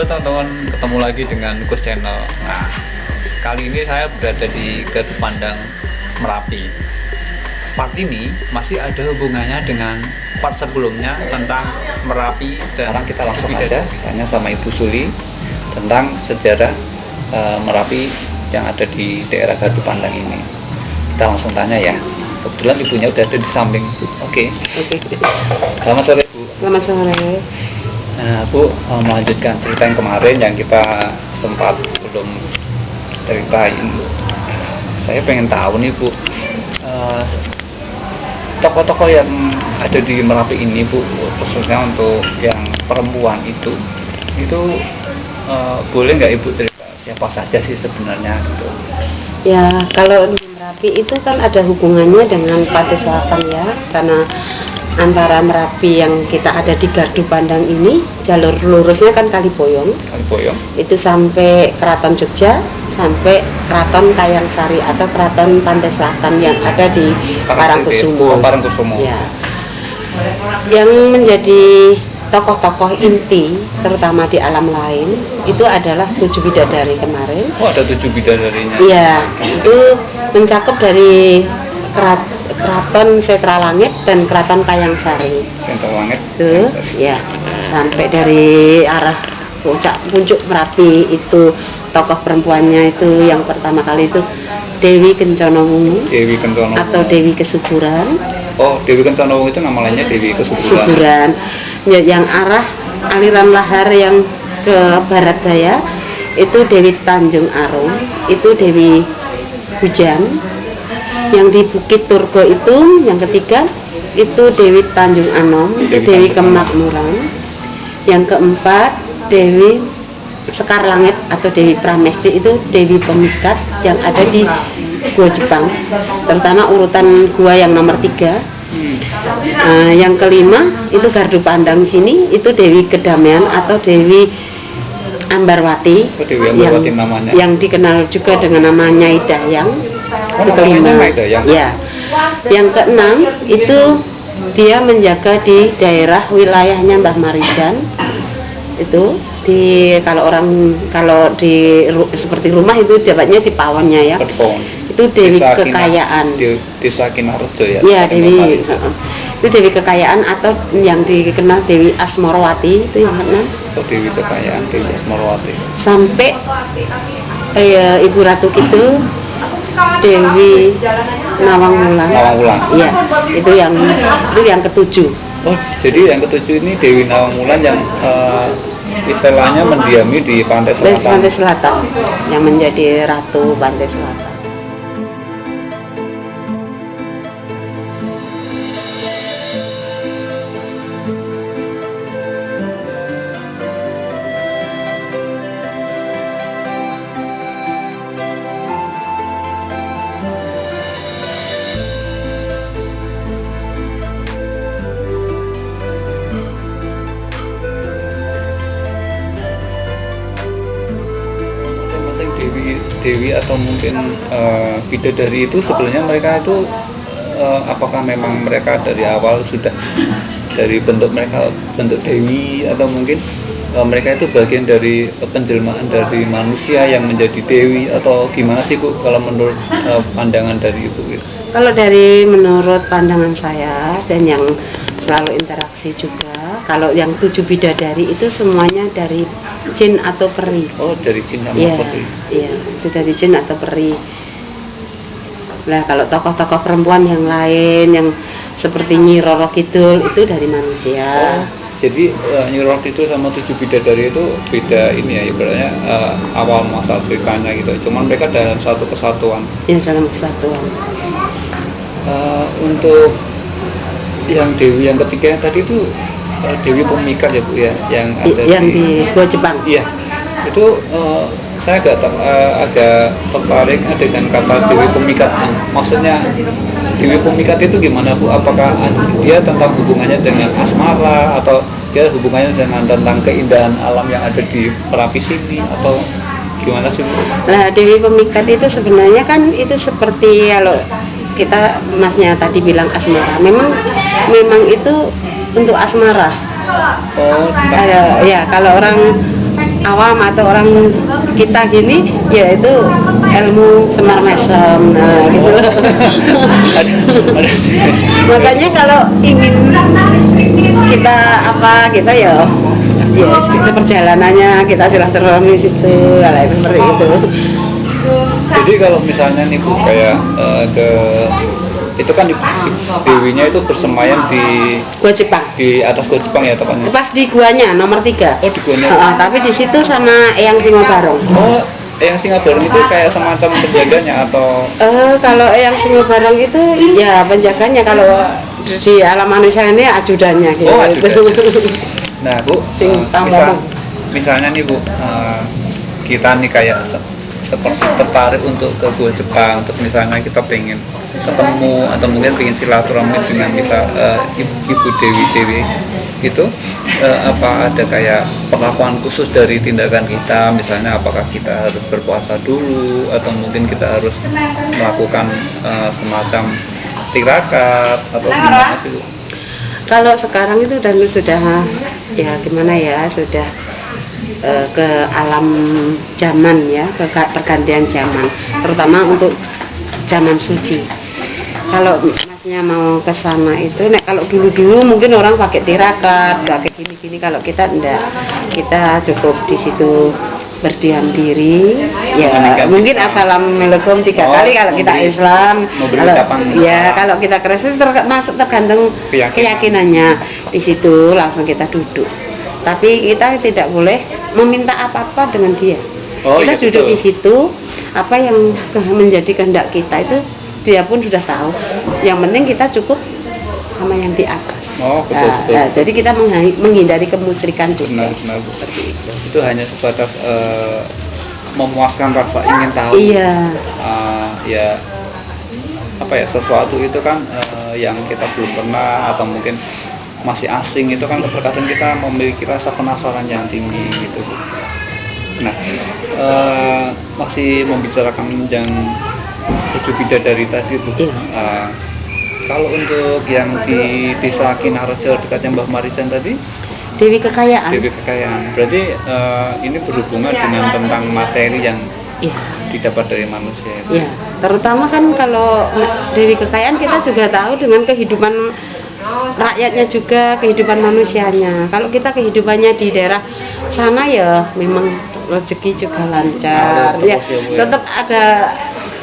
Halo teman-teman, ketemu lagi dengan Gus Channel. Nah, kali ini saya berada di Gardu Pandang Merapi. Part ini masih ada hubungannya dengan part sebelumnya tentang Merapi. Sekarang kita langsung aja tanya sama Ibu Suli tentang sejarah Merapi yang ada di daerah Gardu Pandang ini. Kita langsung tanya ya. Kebetulan ibunya udah ada di samping. Oke. Selamat sore Bu. Selamat sore. Nah, Bu, melanjutkan cerita yang kemarin yang kita sempat belum ceritain. Saya pengen tahu nih Bu, tokoh-tokoh yang ada di Merapi ini Bu, khususnya untuk yang perempuan itu boleh nggak Ibu cerita siapa saja sih sebenarnya gitu? Ya, kalau di Merapi itu kan ada hubungannya dengan Pantai Selatan ya, karena antara Merapi yang kita ada di Gardu Pandang ini, jalur lurusnya kan Kaliboyong. Itu sampai Keraton Jogja, sampai Keraton Kayangsari atau Keraton Pantai Selatan yang ada di Parangkusumo. Parangkusumo. Ya. Yang menjadi tokoh-tokoh inti, terutama di alam lain, itu adalah 7 bidadari kemarin. Oh, ada 7 bidadarinya. Iya, itu mencakup dari Keraton Setra Langit dan Keraton Kayangsari. Setra Langit. Itu, ya, sampai dari arah puncak Merapi itu tokoh perempuannya itu yang pertama kali itu Dewi Kencono atau Dewi Kesuburan. Oh, Dewi Kencono itu nama lainnya Dewi Kesuburan. Ya, yang arah aliran lahar yang ke barat daya itu Dewi Tanjung Arum, itu Dewi Hujan. Yang di Bukit Turgo itu yang ketiga itu Dewi Tanjung Anom, itu Dewi Kemakmuran. Yang keempat Dewi Sekar Langit atau Dewi Pramesti, itu Dewi Pemikat yang ada di Gua Jepang, terutama urutan gua yang nomor 3. Yang kelima itu Gardu Pandang sini itu Dewi Kedamaian atau Dewi Ambarwati, yang dikenal juga dengan nama Nyai Dayang. Itu kelima. Ya. Yang keenam itu dia menjaga di daerah wilayahnya Mbah Marijan. Itu kalau di seperti rumah itu jabatnya di pawonnya ya. Itu Dewi Kekayaan. Desa Kinarejo ya. Iya, Dewi. Itu Dewi Kekayaan atau yang dikenal Dewi Asmorowati, itu yang keenam. Oh, Dewi Kekayaan, Dewi Asmorowati. Sampai Ibu Ratu Kidul Dewi Nawang Wulan. Iya, itu yang ketujuh. Oh, jadi yang ketujuh ini Dewi Nawang Wulan yang istilahnya mendiami di Pantai Selatan. Pantai Selatan, yang menjadi Ratu Pantai Selatan. Dewi atau mungkin bidadari itu sebenarnya mereka itu apakah memang mereka dari awal sudah dari bentuk mereka bentuk dewi, atau mungkin mereka itu bagian dari penjelmaan dari manusia yang menjadi dewi, atau gimana sih Bu kalau menurut pandangan dari Ibu gitu? Kalau menurut pandangan saya dan yang selalu interaksi juga, kalau yang 7 bidadari itu semuanya dari jin atau peri. Oh, dari jin sama peri. Iya, itu dari jin atau peri. Nah, kalau tokoh-tokoh perempuan yang lain yang seperti Nyi Roro Kidul itu dari manusia. Oh, jadi Nyi Roro Kidul sama 7 bidadari itu beda ini ya, ibaratnya awal masa ceritanya gitu. Cuman mereka dalam satu kesatuan. Iya, dalam kesatuan. Untuk yang Dewi yang ketiga tadi itu Dewi Pemikat ya Bu ya, yang ada yang di Gua Jepang. Iya, itu saya agak tertarik dengan kata Dewi Pemikat. Maksudnya Dewi Pemikat itu gimana Bu? Apakah dia tentang hubungannya dengan asmara, atau dia hubungannya dengan tentang keindahan alam yang ada di Merapi sini, atau gimana sih Bu? Nah, Dewi Pemikat itu sebenarnya kan itu seperti kalau kita masnya tadi bilang asmara. Memang itu untuk asmara. Oh, Ya, kalau orang awam atau orang kita gini ya itu ilmu semar mesem, nah gitu. Makanya kalau ingin kita kita ya itu perjalanannya kita silaturahmi situ, kayak seperti itu. Jadi kalau misalnya nih Bu kayak itu kan dewinya itu bersemayam di Gua Jepang. di atas Gua Jepang ya tepatnya. Pas di guanya nomor 3. Oh di guanya. Tapi di situ sama Eyang Singobarong. Oh yang Singabarong itu kayak semacam penjaganya atau? Kalau Eyang Singobarong itu ya penjaganya, kalau di alam manusia ini ajudannya gitu. Oh ajudan. Nah Bu, misalnya nih Bu, kita nih kayak seperti tertarik untuk ke Gua Jepang, untuk misalnya kita pengen ketemu atau mungkin pengen silaturahmi dengan Ibu Dewi itu, apa ada kayak perlakuan khusus dari tindakan kita, misalnya apakah kita harus berpuasa dulu atau mungkin kita harus melakukan semacam tirakat atau gimana sih Bu? Kalau sekarang itu dan sudah ya gimana ya, sudah ke alam zaman ya, ke pergantian zaman, terutama untuk zaman suci. Kalau masnya mau ke sana itu, kalau dulu mungkin orang pakai tirakat, pakai gini-gini. Kalau kita enggak, kita cukup di situ berdiam diri. Ya mungkin assalamualaikum 3 kali kalau kita Islam. Kalau kita Kristen tergantung keyakinannya. Di situ langsung kita duduk. Tapi kita tidak boleh meminta apa-apa dengan dia. Kita duduk di situ, apa yang menjadi kehendak kita itu dia pun sudah tahu. Yang penting kita cukup sama yang di atas. Betul. Jadi kita menghindari kemusyrikan juga. Benar. Itu hanya sebatas memuaskan rasa ingin tahu. Iya. Ya apa ya, sesuatu itu kan yang kita belum pernah atau mungkin masih asing, itu kan terkadang kita memiliki rasa penasaran yang tinggi gitu. Nah, masih membicarakan yang 7 bidadari tadi Bu. Kalau untuk yang di desa Kinarejo dekatnya Mbah Marijan tadi, Dewi Kekayaan. Berarti ini berhubungan dengan tentang materi yang didapat dari manusia. Iya, terutama kan kalau Dewi Kekayaan kita juga tahu dengan kehidupan rakyatnya juga, kehidupan manusianya. Kalau kita kehidupannya di daerah sana ya memang rezeki juga lancar. Ya, tetap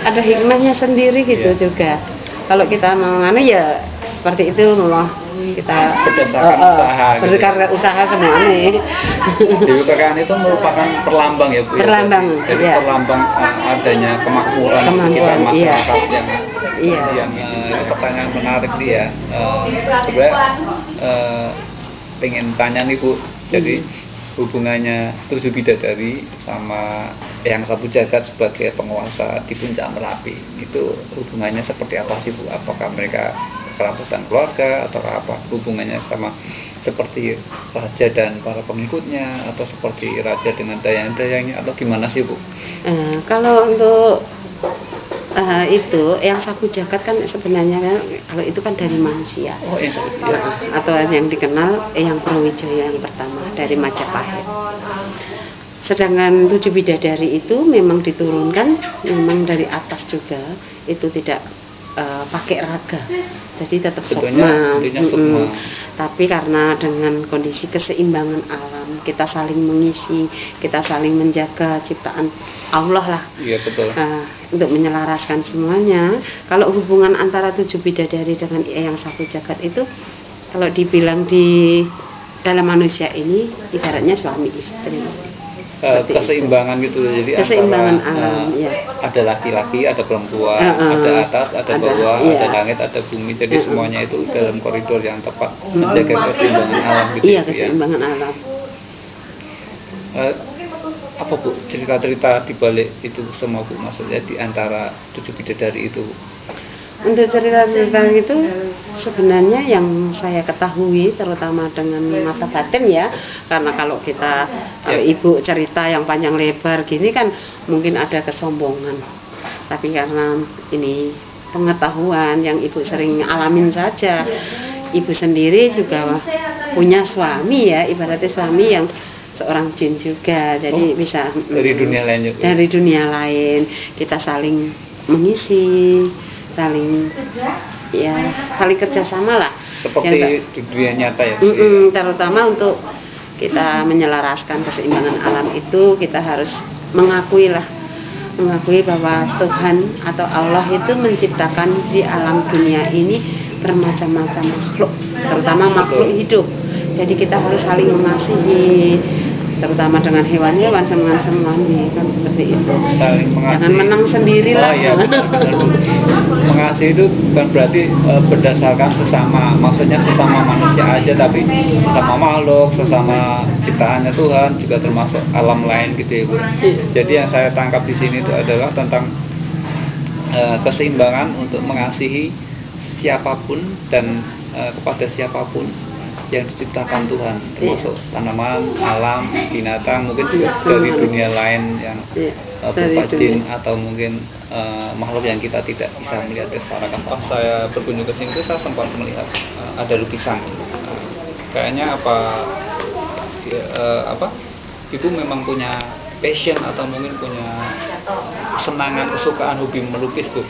ada hikmahnya sendiri gitu juga. Kalau kita mau ya seperti itu, kita berdasarkan usaha semuanya. Dewi Kekayaan itu merupakan perlambang ya Bu. Perlambang. Jadi perlambang adanya kemakmuran sekitar masyarakat yang pertanyaan menarik dia. Sebenarnya pengen tanya nih Bu. Jadi hubungannya 7 bidadari sama Eyang Sapu Jagat sebagai penguasa di puncak Merapi itu hubungannya seperti apa sih Bu? Apakah mereka kerabatan keluarga atau apa hubungannya sama seperti raja dan para pengikutnya, atau seperti raja dengan dayang-dayangnya, atau gimana sih Bu? Kalau untuk itu Eyang Sapu Jagat kan sebenarnya kalau itu kan dari manusia. Atau yang dikenal Eyang Prawijaya yang pertama dari Majapahit. Sedangkan 7 bidadari itu memang diturunkan memang dari atas juga, itu tidak pakai raga, jadi tetap sukma. Tapi karena dengan kondisi keseimbangan alam, kita saling mengisi, kita saling menjaga ciptaan Allah lah. Iya betul. Untuk menyelaraskan semuanya. Kalau hubungan antara 7 bidadari dengan Eyang Sapu Jagat itu, kalau dibilang di dalam manusia ini ibaratnya suami istri. Keseimbangan gitu, jadi keseimbangan antara, alam, ada laki-laki, ada perempuan, ada atas, ada bawah, ada langit, ada bumi, jadi semuanya itu dalam koridor yang tepat menjaga keseimbangan alam gitu. Iya, keseimbangan alam. Apa Bu cerita-cerita di balik itu semua Bu, maksudnya di antara 7 bidadari itu Bu? Untuk cerita-cerita itu sebenarnya yang saya ketahui terutama dengan mata batin ya, karena kalau kita ibu cerita yang panjang lebar gini kan mungkin ada kesombongan, tapi karena ini pengetahuan yang ibu sering alamin saja. Ibu sendiri juga punya suami ya, ibaratnya suami yang seorang jin juga, jadi bisa dari dunia lain juga. Dari dunia lain kita saling mengisi, saling kerjasama lah. Seperti di dunia nyata ya. Terutama untuk kita menyelaraskan keseimbangan alam itu kita harus mengakui bahwa Tuhan atau Allah itu menciptakan di alam dunia ini bermacam-macam makhluk, terutama makhluk hidup. Jadi kita harus saling mengasihi, terutama dengan hewan-hewan, dengan semuanya, kan seperti itu. Saling mengasihi. Jangan menang sendirilah. Oh iya, benar. Mengasihi itu bukan berarti berdasarkan sesama, maksudnya sesama manusia aja, tapi sesama makhluk, sesama ciptaannya Tuhan, juga termasuk alam lain gitu ya Bu. Jadi yang saya tangkap di sini itu adalah tentang keseimbangan untuk mengasihi siapapun dan kepada siapapun yang diciptakan Tuhan, termasuk tanaman, alam, binatang, mungkin juga dari dunia lain yang berupa jin atau mungkin makhluk yang kita tidak bisa melihat secara kasat. Pas saya berkunjung ke sini, saya sempat melihat ada lukisan. Kayaknya Ibu memang punya passion atau mungkin punya kesenangan, kesukaan, hobi melukis Bu.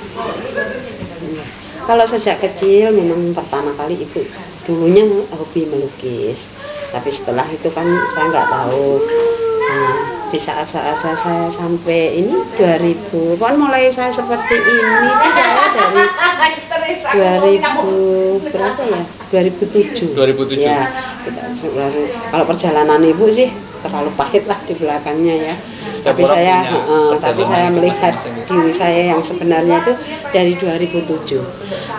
Kalau sejak kecil memang pertama kali ibu dulunya hobi melukis, tapi setelah itu kan saya nggak tahu. Nah, di saat-saat saya sampai ini 2000, kan mulai saya seperti ini saya dari 2000 berapa ya? 2007. 2007. Ya, kalau perjalanan ibu sih terlalu pahit lah di belakangnya ya. Tapi saya melihat diri saya yang sebenarnya itu dari 2007.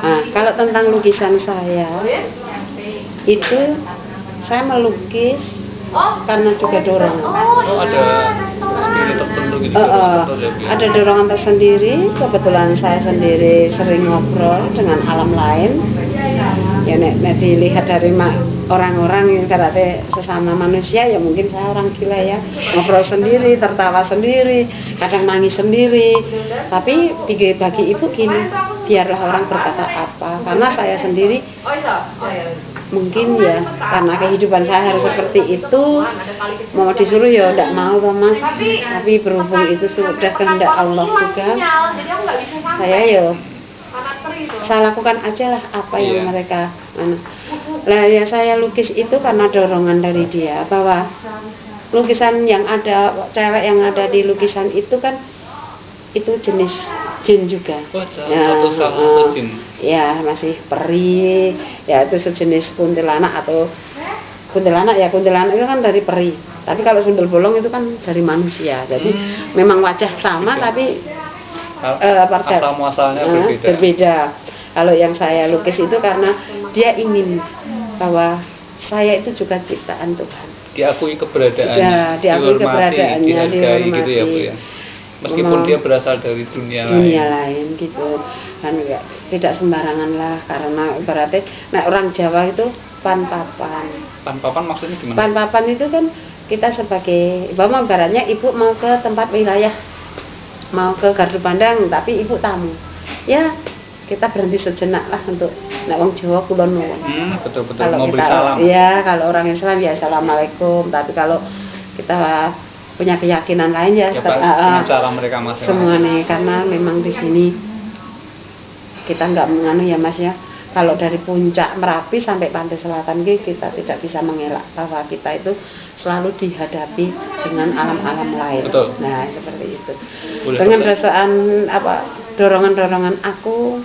Nah, kalau tentang lukisan saya itu saya melukis karena juga dorongan. Ada spirit tertentu gitu. Ada dorongan tersendiri. Kebetulan saya sendiri sering ngobrol dengan alam lain. Ya nek dilihat dari orang-orang yang berarti sesama manusia, ya mungkin saya orang gila ya, ngobrol sendiri, tertawa sendiri, kadang nangis sendiri. Tapi bagi ibu gini, biarlah orang berkata apa, karena saya sendiri mungkin ya karena kehidupan saya harus seperti itu, mau disuruh ya tidak mau Mas, tapi berhubung itu sudah kehendak Allah juga, saya lakukan aja lah apa yang mereka ya saya lukis itu karena dorongan dari dia, bahwa lukisan yang ada, cewek yang ada di lukisan itu kan itu jenis jin juga. Ya masih peri, ya itu sejenis kuntilanak atau kuntilanak itu kan dari peri, tapi kalau sundel bolong itu kan dari manusia. Jadi memang wajah sama tapi asal muasalnya berbeda. Kalau yang saya lukis itu karena dia ingin bahwa saya itu juga ciptaan Tuhan. Diakui keberadaannya. Ya, diakui keberadaannya, dihargai gitu ya Bu ya. Meskipun dia berasal dari dunia lain gitu. Kan enggak, tidak sembarangan lah, karena ibaratnya orang Jawa itu panpapan. Panpapan maksudnya gimana? Panpapan itu kan kita sebagai ibaratnya ibu mau ke tempat wilayah, mau ke gardu pandang tapi ibu tamu. Ya, kita berhenti sejenak lah untuk wong Jawa kulon nuwun. Betul-betul Kalau mau beri kita, salam. Ya, kalau orang Islam ya assalamualaikum, tapi kalau kita punya keyakinan lain ya dengan cara mereka masing-masing. Semuanya, karena memang di sini kita nggak menganu ya Mas ya. Kalau dari puncak Merapi sampai pantai selatan kita tidak bisa mengelak bahwa kita itu selalu dihadapi dengan alam-alam lain. Betul. Nah, seperti itu. Dengan dorongan aku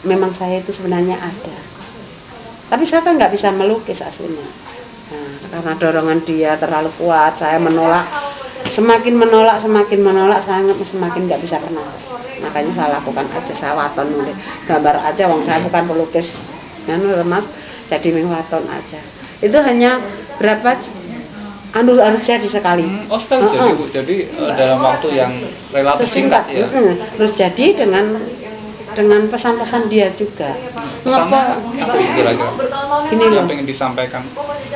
memang saya itu sebenarnya ada. Tapi saya kan nggak bisa melukis aslinya. Nah, karena dorongan dia terlalu kuat, saya menolak. Semakin menolak, saya semakin nggak bisa bernafas. Makanya saya lakukan aja, saya waton nulis gambar aja, saya bukan pelukis Mas, jadi waton aja. Itu hanya berapa harus jadi sekali. Sekali jadi Bu. Jadi dalam waktu yang relatif singkat ya. Terus jadi dengan pesan-pesan dia juga. Ngapa kira-kira gini loh, yang pengen disampaikan?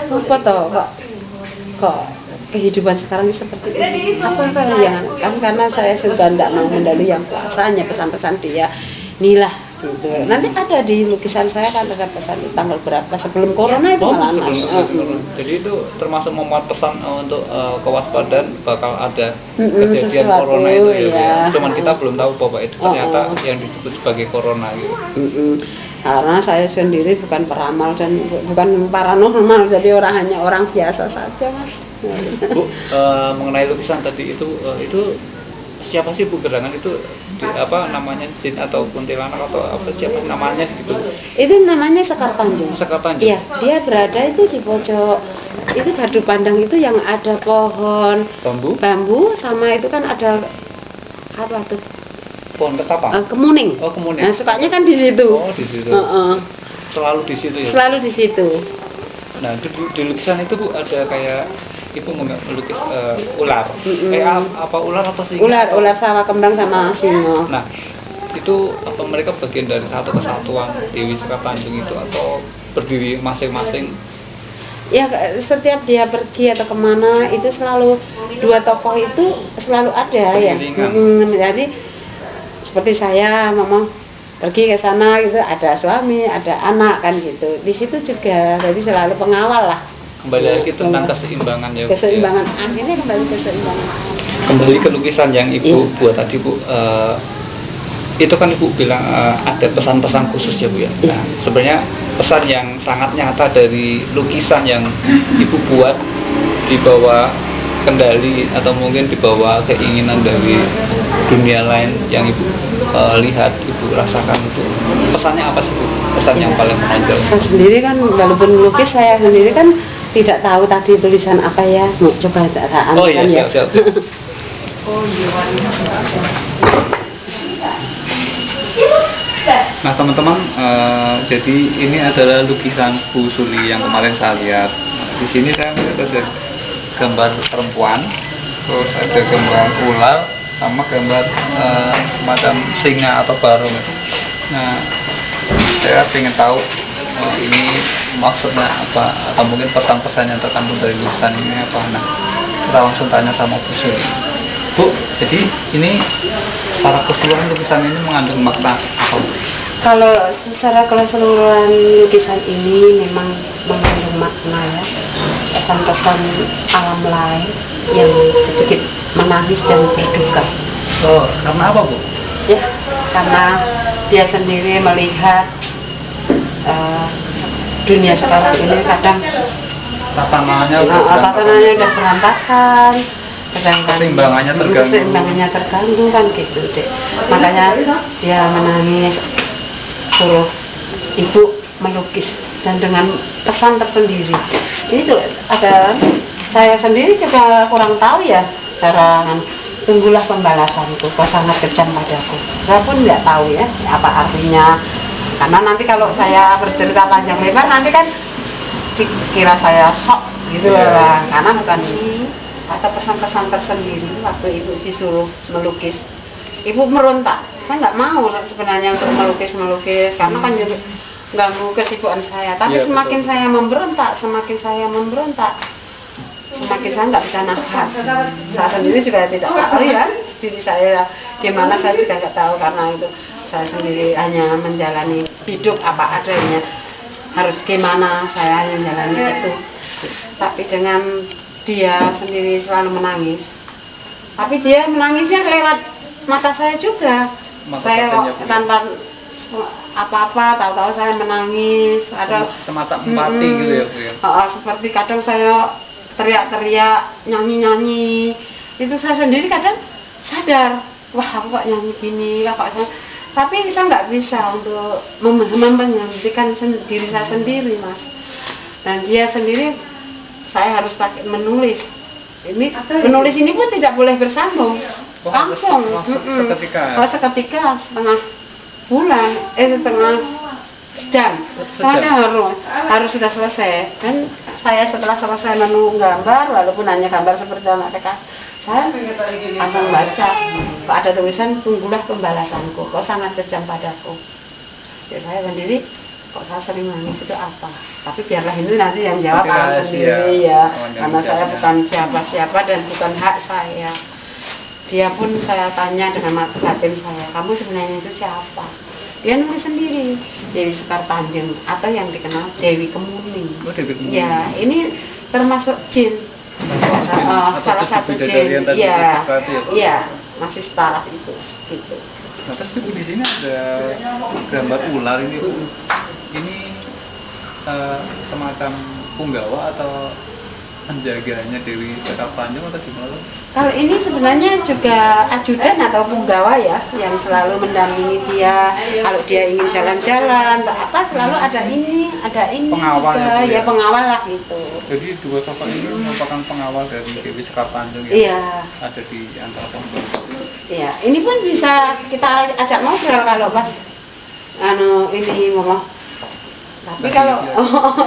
Apa toh kok kehidupan sekarang ini seperti ini? Apa yang kan karena saya sudah tidak mau mendalui yang kuasanya pesan-pesan dia. Inilah gitu. Nanti ada di lukisan saya kan ada pesan tanggal berapa sebelum corona itu malah sebelum. Jadi itu termasuk memuat pesan untuk kewaspadaan bakal ada kejadian sesuatu, corona itu ya, Bu, ya. ya. Cuman kita belum tahu bahwa itu ternyata yang disebut sebagai corona gitu. Karena saya sendiri bukan peramal dan bukan paranormal, jadi hanya orang biasa saja, Mas. Bu, mengenai lukisan tadi itu siapa sih Bu gerangan itu apa namanya, jin atau kuntilanak atau apa, siapa namanya gitu? Itu namanya Sekar Tanjung. Sekar Tanjung. Iya, dia berada itu di pojok itu gardu pandang itu yang ada pohon bambu sama itu kan ada apa tuh? Pohon ketapang. Kemuning. Oh, kemuning. Nah, sukanya kan di situ. Oh, di situ. Selalu di situ ya. Selalu di situ. Nah, di lukisan itu Bu ada kayak Ibu melukis ular. Apa ular apa sih? Ular sawah kembang sama singo. Nah, itu apa mereka bagian dari satu kesatuan Dewi Sekar Tanjung itu atau berdiri masing-masing? Ya, setiap dia pergi atau kemana itu selalu dua tokoh itu selalu ada ya. Jadi seperti saya ngomong pergi ke sana gitu, ada suami, ada anak kan gitu. Di situ juga jadi selalu pengawal lah. Kembali lagi tentang keseimbangan ya. Keseimbangan akhirnya kembali ke keseimbangan. Kembali ke lukisan yang Ibu buat tadi Bu, itu kan Ibu bilang ada pesan-pesan khusus ya Bu ya. Nah, sebenarnya pesan yang sangat nyata dari lukisan yang Ibu buat di bawah kendali atau mungkin di bawah keinginan dari dunia lain yang Ibu lihat, Ibu rasakan, itu pesannya apa sih Bu? Pesan yang paling menonjol? Saya sendiri kan walaupun melukis, saya sendiri kan tidak tahu tadi tulisan apa ya. Coba saya Oh iya, siap. Nah teman-teman, jadi ini adalah lukisan Bu Suli yang kemarin saya lihat. Di sini saya melihat ada gambar perempuan, terus ada gambar ular, sama gambar semacam singa atau barong. Nah, saya ingin tahu ini maksudnya apa, atau mungkin pesan-pesan yang terkandung dari lukisan ini apa. Nah, kita langsung tanya sama Bu Suli. Bu, jadi ini secara keseluruhan lukisan ini mengandung makna apa? Kalau secara keseluruhan lukisan ini memang mengandung makna ya, pesan-pesan alam lain yang sedikit menangis dan berduka. Oh, karena apa Bu? Ya, karena dia sendiri melihat dunia sekarang ini kadang tatanannya udah berantakan, keseimbangannya terganggu kan gitu deh. Makanya dia menangis, suruh ibu melukis dan dengan pesan tersendiri. Ini tuh ada, saya sendiri juga kurang tahu ya cara tunggulah pembalasanku, kau sangat kejam padaku. Saya pun nggak tahu ya apa artinya, karena nanti kalau saya bercerita panjang lebar nanti kan dikira saya sok gitu lah, karena bukan atau pesan-pesan tersendiri. Waktu ibu disuruh melukis, ibu merontak. Saya nggak mau sebenarnya untuk melukis karena kan jadi ganggu kesibukan saya. Tapi semakin saya memberontak, semakin saya nggak bisa nafas. Saya sendiri juga tidak tahu ya diri saya gimana, saya juga nggak tahu, karena itu saya sendiri hanya menjalani hidup apa adanya. Harus gimana saya hanya menjalani itu. Tapi dengan dia sendiri selalu menangis. Tapi dia menangisnya lewat mata saya juga. Saya tanpa apa-apa, tahu-tahu saya menangis. Ada semacam empati gitu ya Bu ya. Seperti kadang saya teriak-teriak, nyanyi-nyanyi. Itu saya sendiri kadang sadar, wah aku kok nyanyi gini, tapi kita nggak bisa untuk menghentikan diri saya sendiri, Mas. Dan dia sendiri, saya harus pakai menulis. Menulis ini pun tidak boleh bersambung, langsung. Seketika setengah bulan, setengah jam, harus sudah selesai. Dan saya setelah selesai gambar, walaupun hanya gambar seperti anak TK, saya langsung baca, ada tulisan tunggulah pembalasanku, kau sangat kejam padaku. Ya saya sendiri, kok saya sering nangis itu apa? Tapi biarlah ini nanti yang jawab alam sendiri ya, karena saya bukan siapa-siapa dan bukan hak saya. Dia pun saya tanya dengan mata batin saya, kamu sebenarnya itu siapa? dia nulis sendiri Dewi Sekar Tanjung atau yang dikenal Dewi Kemuning. Oh, Dewi Kemuning. Ya, ini termasuk jin. Salah satu jin. Iya, iya, masih setara itu. Gitu. Nah, terus Ibu di sini ada gambar ular ini, Bu. Ini semacam punggawa atau penjaganya Dewi Sekar Tanjung atau gimana? Kalau ini sebenarnya juga ajudan atau punggawa ya, yang selalu mendampingi dia. Kalau dia ingin jalan-jalan, apa selalu ada ini Pengawal juga, ya, ya pengawal lah gitu. Jadi dua sosok ini merupakan pengawal dari Dewi Sekar Tanjung Iya. ada di antara pengawal. Iya, ini pun bisa kita ajak ngobrol kalau pas ini ngomong. Tapi kalau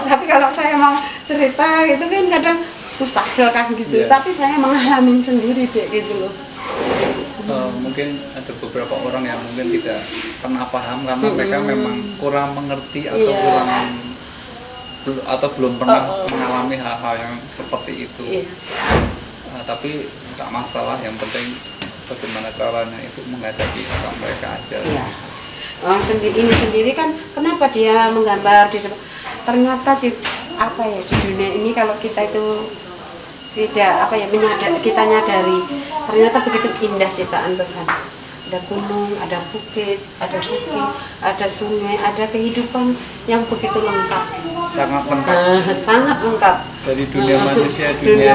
tapi kalau saya mau cerita itu kan kadang mustahil kan gitu. Iya. Tapi saya mengalami sendiri deh gitu loh. Mungkin ada beberapa orang yang mungkin tidak pernah paham karena mereka memang kurang mengerti atau Iya. belum pernah mengalami hal-hal yang seperti itu. Iya. Tapi tidak masalah, yang penting bagaimana caranya itu menghadapi sikap mereka aja. Iya. Ini sendiri kan kenapa dia menggambar di ternyata apa ya di dunia ini kalau kita itu tidak kita nyadari ternyata begitu indah ciptaan Tuhan. Ada gunung, ada bukit, ada sungai, ada kehidupan yang begitu lengkap. Sangat lengkap. Sangat lengkap. Dari dunia manusia, dunia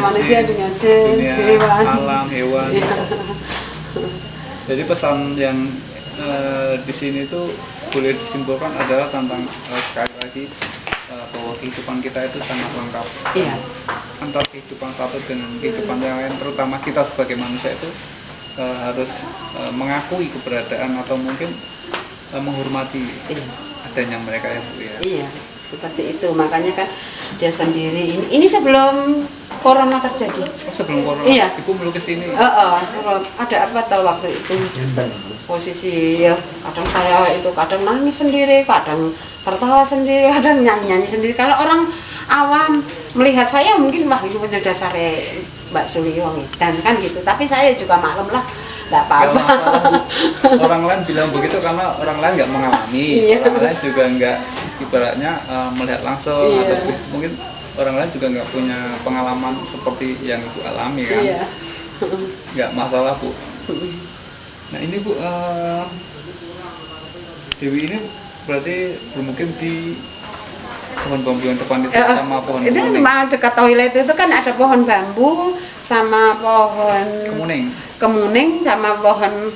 jin, dunia hewan. alam, hewan. Iya. Jadi pesan yang di sini itu boleh disimpulkan adalah tentang sekali lagi bahwa kehidupan kita itu sangat lengkap. Iya. Antara kehidupan satu dengan kehidupan yang lain, terutama kita sebagai manusia itu harus mengakui keberadaan atau mungkin menghormati adanya mereka ya, Bu ya. Iya, seperti itu. Makanya kan dia sendiri ini sebelum corona terjadi. Sebelum corona, iya. Ibu melukis ini. Ada apa tahu waktu itu? Posisi ya, kadang saya itu kadang nangis sendiri, kadang tertawa sendiri, kadang nyanyi sendiri. Kalau orang awam melihat saya mungkin wah itu udah dasarnya Mbak Suliwong dan kan gitu. Tapi saya juga maklum lah, nggak apa-apa. Orang lain bilang begitu karena orang lain nggak mengalami, orang lain juga nggak ibaratnya melihat langsung atau mungkin orang lain juga nggak punya pengalaman seperti yang Ibu alami kan. Nggak masalah, Bu. Nah ini, Bu, Dewi ini berarti bermukim di pohon bambu yang depan itu sama pohon itu kemuning. Dekat toilet itu kan ada pohon bambu sama pohon kemuning sama pohon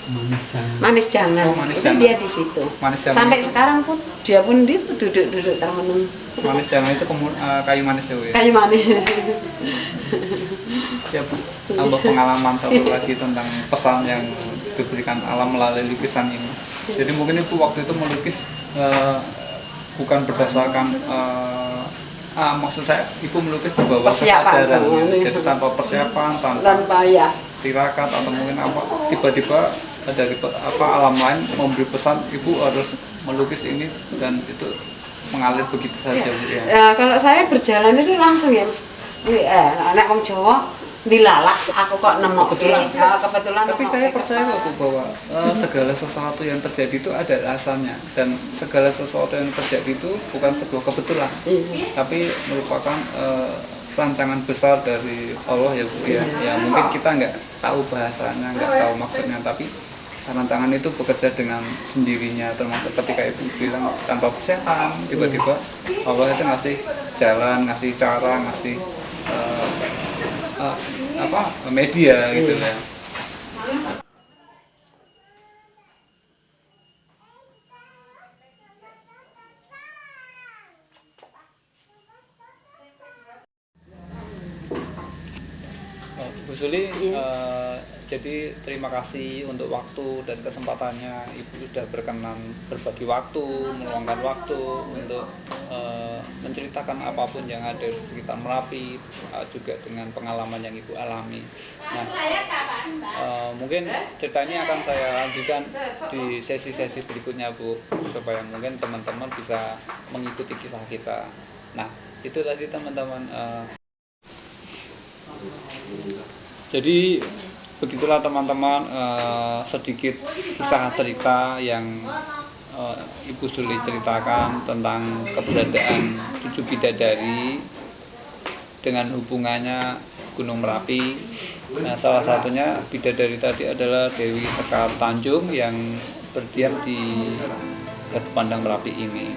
manis jangan. Dia di situ. Sampai sekarang pun dia pun duduk termenung. Manis jangan itu kayu manis ya? Kayu manis. Ya, Bu, tambah pengalaman satu lagi tentang pesan yang diberikan alam melalui lukisan ini. Jadi mungkin itu waktu itu melukis bukan berdasarkan maksud saya Ibu melukis di bawah kesadaran, jadi tanpa persiapan, tanpa tirakat atau mungkin apa, tiba-tiba dari alam lain memberi pesan Ibu harus melukis ini dan itu mengalir begitu saja. Ya, kalau saya berjalan itu langsung ya, anak orang Jawa dilalah aku kok nemu kebetulan. Tapi saya percaya kok, Bu, bahwa segala sesuatu yang terjadi itu ada alasannya, dan segala sesuatu yang terjadi itu bukan sebuah kebetulan, tapi merupakan rancangan besar dari Allah ya, Bu ya. Ya mungkin kita nggak tahu bahasanya, nggak tahu maksudnya, tapi rancangan itu bekerja dengan sendirinya, termasuk ketika Ibu bilang tanpa persiapan tiba-tiba Allah itu ngasih jalan, ngasih cara, ngasih media gitu ya. Bu Suli, jadi terima kasih untuk waktu dan kesempatannya. Ibu sudah berkenan berbagi waktu, meluangkan waktu untuk menceritakan apapun yang ada di sekitar Merapi, juga dengan pengalaman yang Ibu alami. Nah, mungkin ceritanya akan saya lanjutkan di sesi-sesi berikutnya, Bu, supaya mungkin teman-teman bisa mengikuti kisah kita. Nah, itu tadi teman-teman. Jadi begitulah teman-teman, sedikit kisah cerita yang Ibu Suli ceritakan tentang keberadaan 7 bidadari dengan hubungannya Gunung Merapi. Nah, salah satunya bidadari tadi adalah Dewi Sekar Tanjung yang berdiam di Batu Pandang Merapi ini.